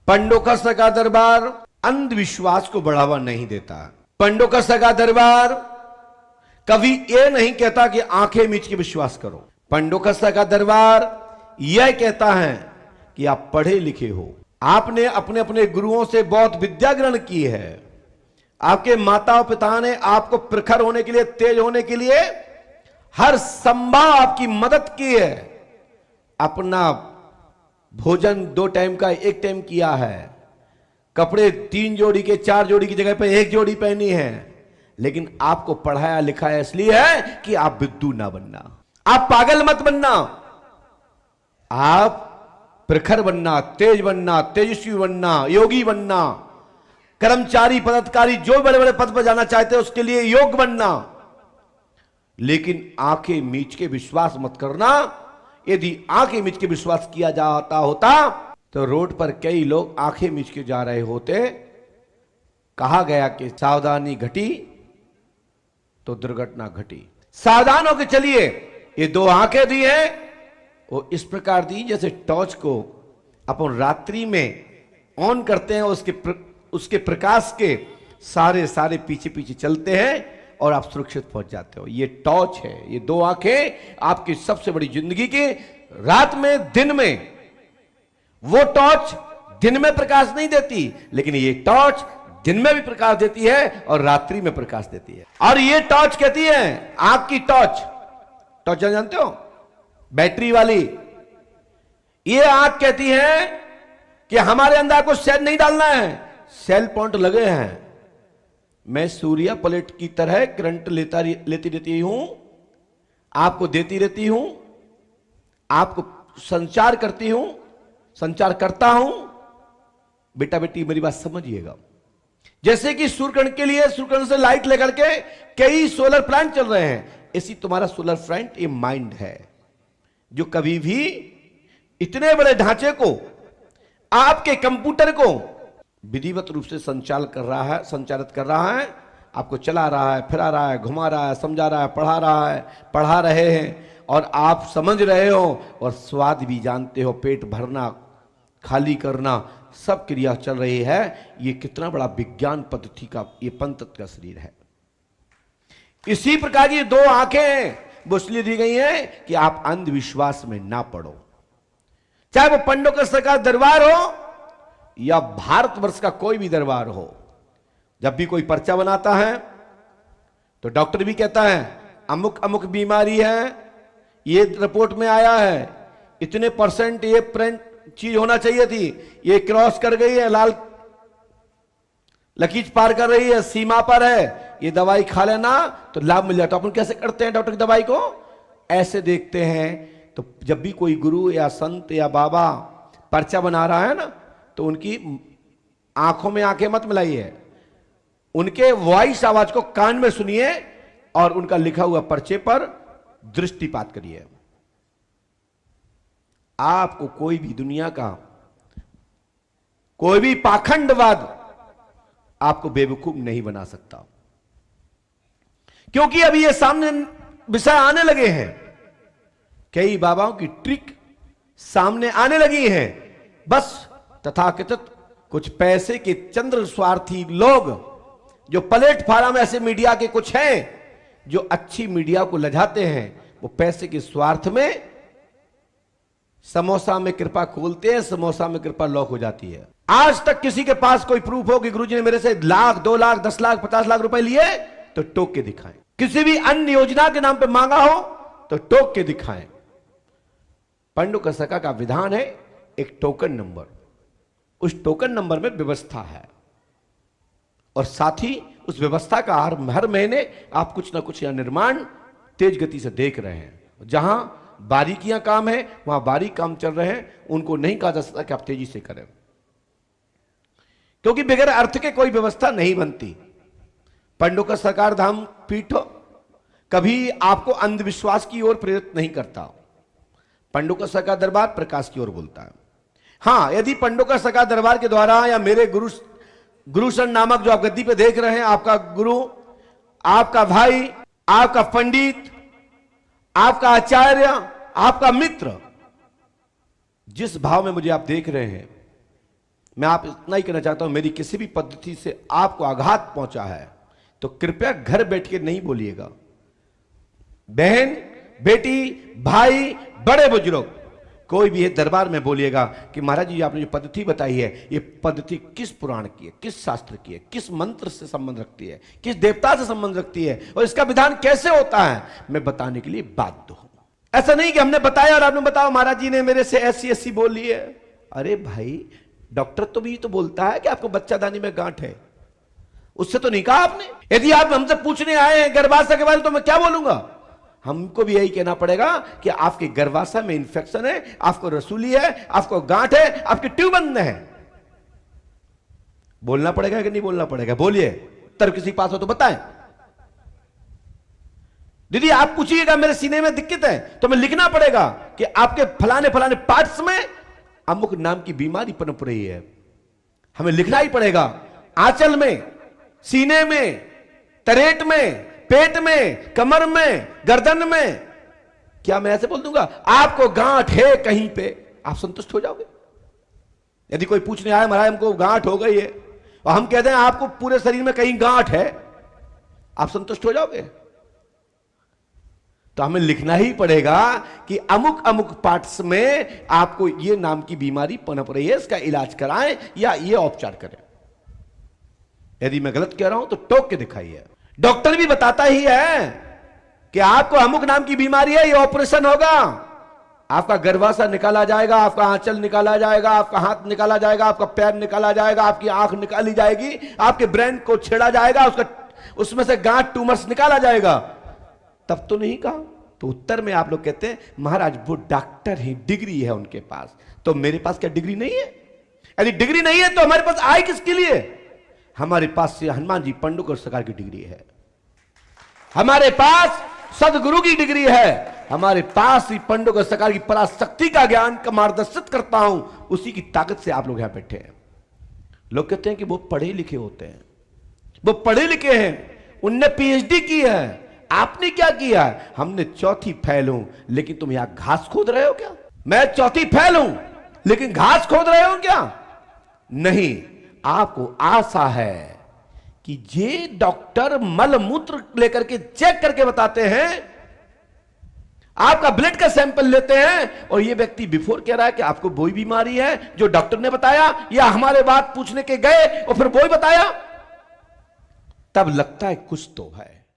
पंडों का सगा दरबार अंधविश्वास को बढ़ावा नहीं देता। पंडों का सगा दरबार कभी यह नहीं कहता कि आंखें मीच के विश्वास करो। पंडों का सगा दरबार यह कहता है कि आप पढ़े लिखे हो, आपने अपने अपने गुरुओं से बहुत विद्या ग्रहण की है, आपके माता पिता ने आपको प्रखर होने के लिए, तेज होने के लिए हर संभव आपकी मदद की है। अपना भोजन 2 टाइम का 1 टाइम किया है, कपड़े 3 जोड़ी के 4 जोड़ी की जगह पे 1 जोड़ी पहनी है, लेकिन आपको पढ़ाया लिखाया इसलिए है कि आप विद्दू ना बनना, आप पागल मत बनना, आप प्रखर बनना, तेज बनना, तेजस्वी बनना, योगी बनना, कर्मचारी पदाधिकारी जो बड़े बड़े पद पर जाना चाहते हैं उसके लिए योग्य बनना। लेकिन आंखें मीच के विश्वास मत करना। यदि आंखें मीच के विश्वास किया जाता होता तो रोड पर कई लोग आंखें मीच के जा रहे होते। कहा गया कि सावधानी घटी तो दुर्घटना घटी। सावधान होकर चलिए। ये 2 आंखें दी हैं, वो इस प्रकार दी जैसे टॉर्च को अपन रात्रि में ऑन करते हैं, उसके प्रकाश के सारे पीछे पीछे चलते हैं और आप सुरक्षित पहुंच जाते हो। ये टॉर्च है, ये 2 आंखें आपकी सबसे बड़ी जिंदगी की। रात में, दिन में वो टॉर्च दिन में प्रकाश नहीं देती, लेकिन ये टॉर्च दिन में भी प्रकाश देती है और रात्रि में प्रकाश देती है। और ये टॉर्च कहती है, आंख की टॉर्च, टॉर्च जानते हो, बैटरी वाली। ये आंख कहती है कि हमारे अंदर को सेल नहीं डालना है, सेल पॉइंट लगे हैं, मैं सूर्य प्लेट की तरह करंट लेती रहती हूं, आपको देती रहती हूं, आपको संचार करती हूं, संचार करता हूं। बेटा बेटी मेरी बात समझिएगा। जैसे कि सूर्यकिरण के लिए सूर्यकिरण से लाइट लेकर के कई सोलर प्लांट चल रहे हैं, इसी तुम्हारा सोलर प्लांट ये माइंड है, जो कभी भी इतने बड़े ढांचे को, आपके कंप्यूटर को विधिवत रूप से संचालित कर रहा है, आपको चला रहा है, फिरा रहा है, घुमा रहा है, समझा रहा है, पढ़ा रहे हैं और आप समझ रहे हो और स्वाद भी जानते हो, पेट भरना, खाली करना, सब क्रिया चल रही है। ये कितना बड़ा विज्ञान पद्धति का ये पंचतत्व का शरीर है। इसी प्रकार की 2 आंखें वो इसलिए दी गई हैं कि आप अंधविश्वास में ना पड़ो। चाहे वो पंडों का सरकार दरबार हो या भारतवर्ष का कोई भी दरबार हो। जब भी कोई पर्चा बनाता है तो डॉक्टर भी कहता है अमुक अमुक बीमारी है, ये रिपोर्ट में आया है, इतने % ये प्रिंट चीज होना चाहिए थी, ये क्रॉस कर गई है, लाल लकीर पार कर रही है, सीमा पर है, ये दवाई खा लेना तो लाभ मिल जाता। अपन कैसे करते हैं डॉक्टर की दवाई को? ऐसे देखते हैं। तो जब भी कोई गुरु या संत या बाबा पर्चा बना रहा है ना, तो उनकी आंखों में आंखें मत मिलाइए, उनके वॉइस आवाज को कान में सुनिए और उनका लिखा हुआ पर्चे पर दृष्टिपात करिए। आपको कोई भी दुनिया का कोई भी पाखंडवाद आपको बेवकूफ नहीं बना सकता, क्योंकि अभी ये सामने विषय आने लगे हैं। कई बाबाओं की ट्रिक सामने आने लगी हैं। बस तथाकथित कुछ पैसे के चंद्र स्वार्थी लोग, जो प्लेटफार्म ऐसे मीडिया के कुछ हैं जो अच्छी मीडिया को लजाते हैं, वो पैसे के स्वार्थ में समोसा में कृपा खोलते हैं, समोसा में कृपा लॉक हो जाती है। आज तक किसी के पास कोई प्रूफ हो कि गुरुजी ने मेरे से 1 लाख 2 लाख 10 लाख 50 लाख रुपए लिए तो टोक के दिखाएं। किसी भी अन्य योजना के नाम पे मांगा हो तो टोक के दिखाएं। पंडों का सका का विधान है एक टोकन नंबर, उस टोकन नंबर में व्यवस्था है और साथ ही उस व्यवस्था का हर महीने आप कुछ ना कुछ या निर्माण तेज गति से देख रहे हैं। जहां बारीकियां काम है वहां बारीक काम चल रहे हैं, उनको नहीं कहा जा सकता कि आप तेजी से करें, क्योंकि बगैर अर्थ के कोई व्यवस्था नहीं बनती। पंडों का सरकार धाम पीठ कभी आपको अंधविश्वास की ओर प्रेरित नहीं करता। पंडों का सरकार दरबार प्रकाश की ओर बोलता है। हां, यदि पंडों का सरकार दरबार के द्वारा या मेरे गुरुशन नामक जो आप गद्दी पे देख रहे हैं, आपका गुरु, आपका भाई, आपका पंडित, आपका आचार्य, आपका मित्र, जिस भाव में मुझे आप देख रहे हैं मैं आप इतना ही कहना चाहता हूं, मेरी किसी भी पद्धति से आपको आघात पहुंचा है तो कृपया घर बैठ के नहीं बोलिएगा। बहन, बेटी, भाई, बड़े बुजुर्ग कोई भी है दरबार में बोलिएगा कि महाराज जी आपने जो पद्धति बताई है, ये पद्धति किस पुराण की है, किस शास्त्र की है, किस मंत्र से संबंध रखती है, किस देवता से संबंध रखती है और इसका विधान कैसे होता है, मैं बताने के लिए बाध्य हूं। ऐसा नहीं कि हमने बताया और आपने बताओ महाराज जी ने मेरे से ऐसी बोली है। अरे भाई, डॉक्टर तो भी तो बोलता है कि आपको बच्चादानी में गांठ है, उससे तो नहीं कहा आपने। यदि आप हमसे पूछने आए हैं गर्भाशय के बारे में तो मैं क्या बोलूंगा? हमको भी यही कहना पड़ेगा कि आपके गर्भाशय में इंफेक्शन है, आपको रसूली है, आपको गांठ है, आपकी ट्यूब बंद है। बोलना पड़ेगा कि नहीं बोलना पड़ेगा? बोलिए, उत्तर किसी पास हो तो बताएं। दीदी आप पूछिएगा मेरे सीने में दिक्कत है तो मैं लिखना पड़ेगा कि आपके फलाने फलाने पार्ट्स में अमुक नाम की बीमारी पनप रही है। हमें लिखना ही पड़ेगा, आंचल में, सीने में, तरेट में, पेट में, कमर में, गर्दन में। क्या मैं ऐसे बोल दूंगा आपको गांठ है कहीं पे, आप संतुष्ट हो जाओगे? यदि कोई पूछने आया महाराज हमको गांठ हो गई है और हम कहते हैं आपको पूरे शरीर में कहीं गांठ है, आप संतुष्ट हो जाओगे? तो हमें लिखना ही पड़ेगा कि अमुक अमुक पार्ट्स में आपको ये नाम की बीमारी पनप रही है, इसका इलाज कराएं या ये उपचार करें। यदि मैं गलत कह रहा हूं तो टोक के दिखाइए। डॉक्टर भी बताता ही है कि आपको अमुक नाम की बीमारी है, ये ऑपरेशन होगा, आपका गर्भाशय निकाला जाएगा, आपका आंचल निकाला जाएगा, आपका हाथ निकाला जाएगा, आपका पैर निकाला जाएगा, आपकी आंख निकाली जाएगी, आपके ब्रेन को छेड़ा जाएगा, उसमें से गांठ ट्यूमर्स निकाला जाएगा। तब तो नहीं कहा। तो उत्तर में आप लोग कहते हैं महाराज वो डॉक्टर ही, डिग्री है उनके पास, तो मेरे पास क्या डिग्री नहीं है? यदि डिग्री नहीं है तो हमारे पास आए किसके लिए? हमारे पास से हनुमान जी पंडुकर सरकार की डिग्री है, हमारे पास सदगुरु की डिग्री है, हमारे पास ही पंडुकर सरकार की पराशक्ति का ज्ञान का मार्गदर्शित करता हूं, उसी की ताकत से आप लोग यहां बैठे हैं। लोग कहते हैं कि वो पढ़े लिखे होते हैं, वो पढ़े लिखे हैं, उनने पीएचडी की है। आपने क्या किया? हमने चौथी फेल हूं, लेकिन तुम यहां घास खोद रहे हो क्या? मैं चौथी फेल हूं लेकिन घास खोद रहे हो क्या? नहीं, आपको आशा है कि ये डॉक्टर मल मूत्र लेकर के चेक करके बताते हैं, आपका ब्लड का सैंपल लेते हैं और ये व्यक्ति बिफोर कह रहा है कि आपको वही बीमारी है जो डॉक्टर ने बताया, या हमारे बात पूछने के गए और फिर वही बताया, तब लगता है कुछ तो है।